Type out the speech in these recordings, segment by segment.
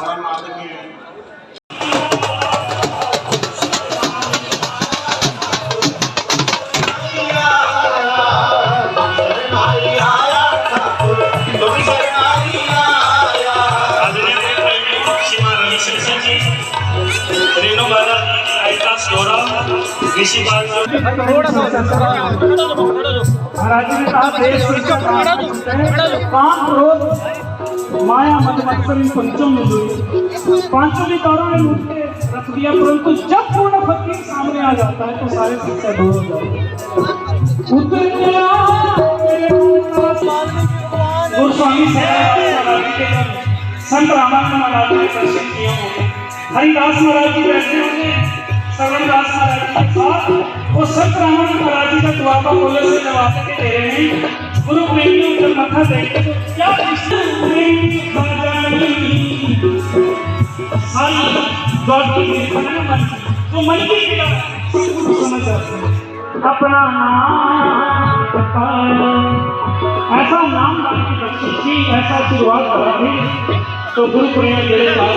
परम आदरणीय महाराज जी ने कहा देश काम क्रोध माया मदमत्सर इन पंचों में जुड़ी पांचों भी दौरों ने लूट के रख दिया, परंतु जब पूर्ण फकीर सामने आ जाता है तो सारे शिक्षा दूर हो जाते हैं। गोस्वामी संत रामानंद महाराज ने दर्शन किए होंगे, हरिदास महाराज जी बैठे होंगे, सरवणदास महाराज जी के साथ वो संत रामानंद महाराज जी का दुआबा बोले से जवाब के दे रहे हैं। गुरु प्रेमियों जब मथा देखे तो क्या सारी गौरव तो मन की गुरु समझ जाते हैं। अपना नाम ऐसा नाम की बख्शिश थी, ऐसा शुरुआत करा थी तो गुरु प्रेम मेरे पास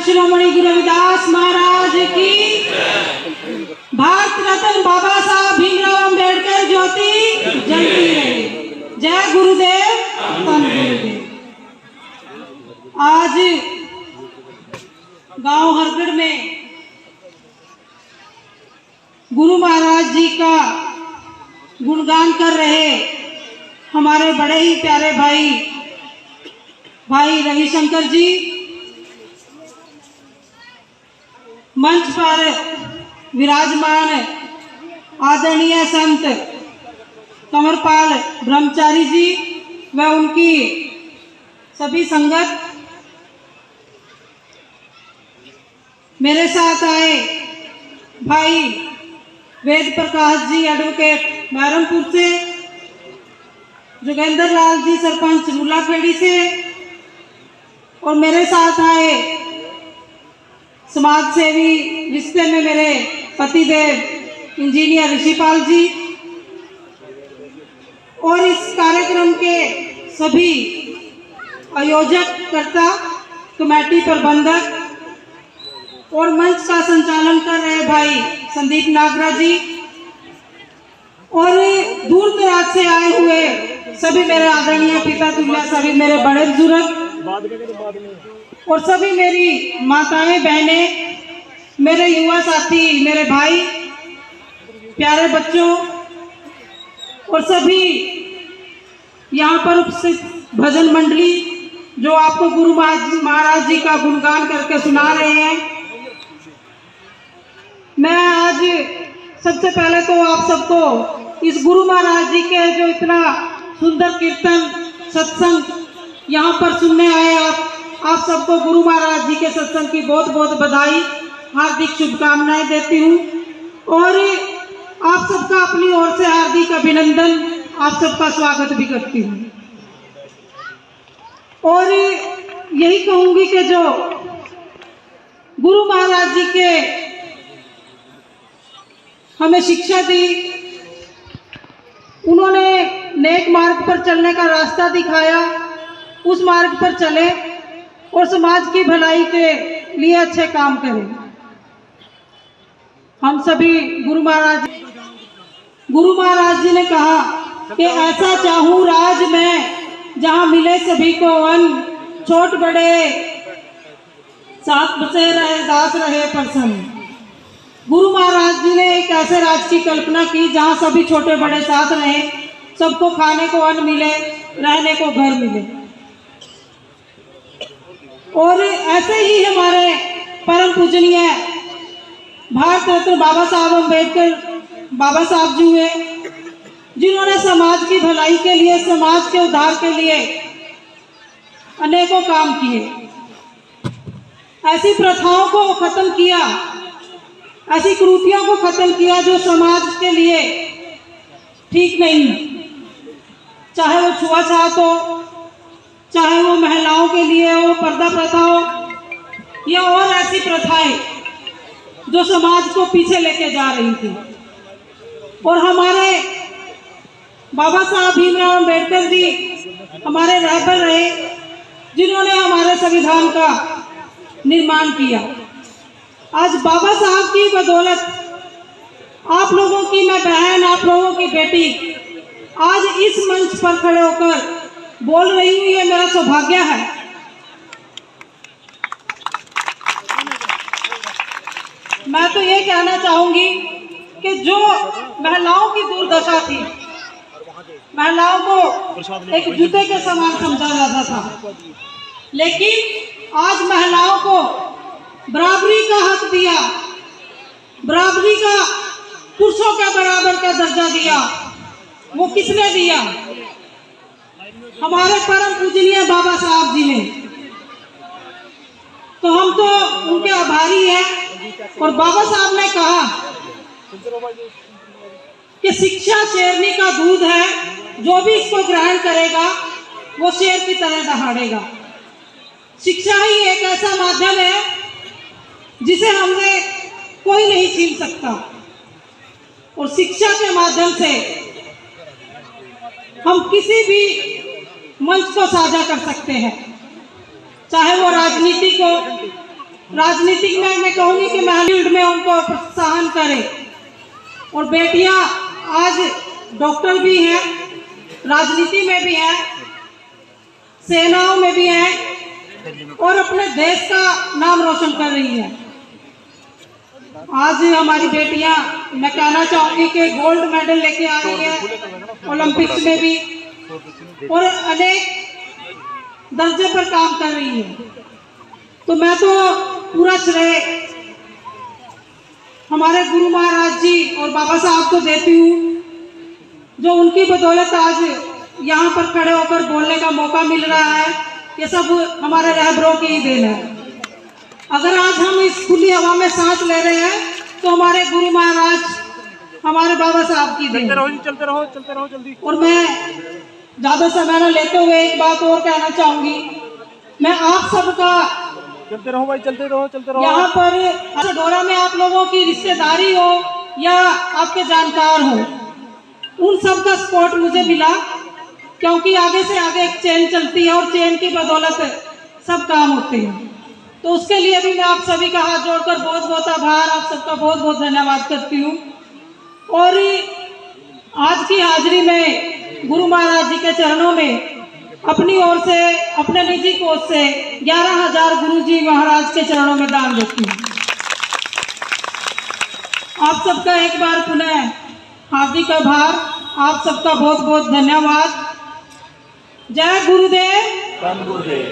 शिरोमणि गुरु रविदास महाराज की, भारत रत्न बाबा साहब भीमराव अंबेडकर ज्योति जलती रहे। जय गुरुदेव, धन गुरुदेव। आज गांव हरगढ़ में गुरु महाराज जी का गुणगान कर रहे हमारे बड़े ही प्यारे भाई रविशंकर जी मंच पर विराजमान आदरणीय संत कंवरपाल ब्रह्मचारी जी व उनकी सभी संगत, मेरे साथ आए भाई वेद प्रकाश जी एडवोकेट महरमपुर से, जोगेंद्र लाल जी सरपंच मुलाखेड़ी से, और मेरे साथ आए समाज सेवी रिश्ते में मेरे पतिदेव इंजीनियर ऋषिपाल जी, और इस कार्यक्रम के सभी आयोजक कर्ता, कमेटी प्रबंधक और मंच का संचालन कर रहे भाई संदीप नागरा जी, और दूर दराज से आए हुए सभी मेरे आदरणीय पिता तुल्य सभी मेरे बड़े बुजुर्ग और सभी मेरी माताएं बहनें, मेरे युवा साथी, मेरे भाई, प्यारे बच्चों और सभी यहाँ पर उपस्थित भजन मंडली जो आपको गुरु महाराज जी का गुणगान करके सुना रहे हैं। मैं आज सबसे पहले तो आप सबको इस गुरु महाराज जी के जो इतना सुंदर कीर्तन सत्संग यहाँ पर सुनने आए आप सबको गुरु महाराज जी के सत्संग की बहुत बहुत बधाई, हार्दिक शुभकामनाएं देती हूँ, और आप सबका अपनी ओर से हार्दिक अभिनंदन, आप सबका स्वागत भी करती हूँ। और यही कहूंगी कि जो गुरु महाराज जी के हमें शिक्षा दी, उन्होंने नेक मार्ग पर चलने का रास्ता दिखाया, उस मार्ग पर चले और समाज की भलाई के लिए अच्छे काम करें। हम सभी गुरु महाराज जी ने कहा कि ऐसा चाहूं राज में जहां मिले सभी को अन्न, छोट बड़े साथ बसे रहे, दास रहे प्रसन्न। गुरु महाराज जी ने एक ऐसे राज की कल्पना की जहां सभी छोटे बड़े साथ रहे, सबको खाने को अन्न मिले, रहने को घर मिले। और ऐसे ही हमारे परम पूजनीय भारत रत्न बाबा साहब अम्बेडकर बाबा साहब जी हुए, जिन्होंने समाज की भलाई के लिए, समाज के उद्धार के लिए अनेकों काम किए। ऐसी प्रथाओं को खत्म किया, ऐसी कुरीतियों को खत्म किया जो समाज के लिए ठीक नहीं, चाहे वो छुआछूत हो, चाहे वो महिलाओं के लिए हो, पर्दा प्रथा हो, या और ऐसी प्रथाएं जो समाज को पीछे लेके जा रही थी। और हमारे बाबा साहब भीमराव अम्बेडकर जी हमारे रहबर रहे, जिन्होंने हमारे संविधान का निर्माण किया। आज बाबा साहब की बदौलत आप लोगों की मैं बहन, आप लोगों की बेटी आज इस मंच पर खड़े होकर बोल रही हूँ, ये मेरा सौभाग्य है। मैं तो ये कहना चाहूंगी कि जो महिलाओं की दुर्दशा थी, महिलाओं को एक जूते के समान समझा जाता था, लेकिन आज महिलाओं को बराबरी का हक दिया, बराबरी का पुरुषों के बराबर का दर्जा दिया। वो किसने दिया? हमारे परम पूजनीय बाबा साहब जी ने। तो हम तो उनके आभारी हैं। और बाबा साहब ने कहा कि शिक्षा शेरनी का दूध है, जो भी इसको ग्रहण करेगा वो शेर की तरह दहाड़ेगा। शिक्षा ही एक ऐसा माध्यम है जिसे हमने कोई नहीं छीन सकता, और शिक्षा के माध्यम से हम किसी भी मंच को साझा कर सकते हैं, चाहे वो राजनीति को। राजनीतिक में मैं कहूँगी कि फील्ड में उनको प्रोत्साहन करें। और बेटियां आज डॉक्टर भी हैं, राजनीति में भी हैं, सेनाओं में भी हैं, और अपने देश का नाम रोशन कर रही हैं। आज हमारी बेटियां, मैं कहना चाहूँगी कि गोल्ड मेडल लेके आ रही है ओलंपिक्स में भी, और अनेक दर्जे पर काम कर रही है। तो मैं तो पूरा श्रेय हमारे गुरु महाराज जी और बाबा साहब को देती हूँ, जो उनकी बदौलत आज यहाँ पर खड़े होकर बोलने का मौका मिल रहा है। ये सब हमारे रहबरों की ही देन है। अगर आज हम इस खुली हवा में सांस ले रहे हैं तो हमारे गुरु महाराज, हमारे बाबा साहब की देन। चलते रहो जल्दी। और मैं ज्यादा समय न लेते हुए एक बात और कहना चाहूंगी। मैं आप सबका चलते रहो भाई, चलते रहो। यहाँ पर डोरा में आप लोगों की रिश्तेदारी हो या आपके जानकार हो, उन सब का सपोर्ट मुझे मिला, क्योंकि आगे से आगे एक चेन चलती है और चेन की बदौलत सब काम होते हैं। तो उसके लिए भी मैं आप सभी का हाथ जोड़कर बहुत बहुत आभार, आप सबका बहुत बहुत धन्यवाद करती हूँ। और आज की हाजिरी में गुरु महाराज जी के चरणों में अपनी ओर से, अपने निजी कोष से 11,000 गुरु जी महाराज के चरणों में दान देती हूँ। आप सबका एक बार पुनः हार्दिक आभार, आप सबका बहुत बहुत धन्यवाद। जय गुरुदेव, धन गुरुदेव,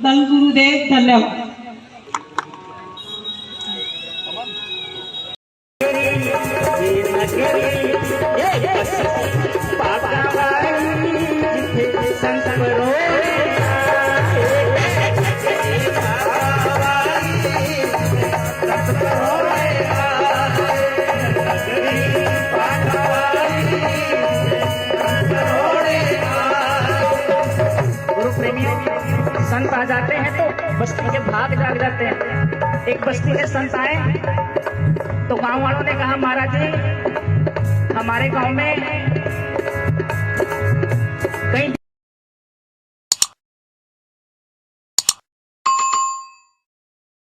धन गुरुदेव, धन्यवाद। संत आ जाते हैं तो बस्ती के भाग जाग जाते हैं। एक बस्ती में संत आए तो गांव वालों ने कहा, महाराज जी हमारे गांव में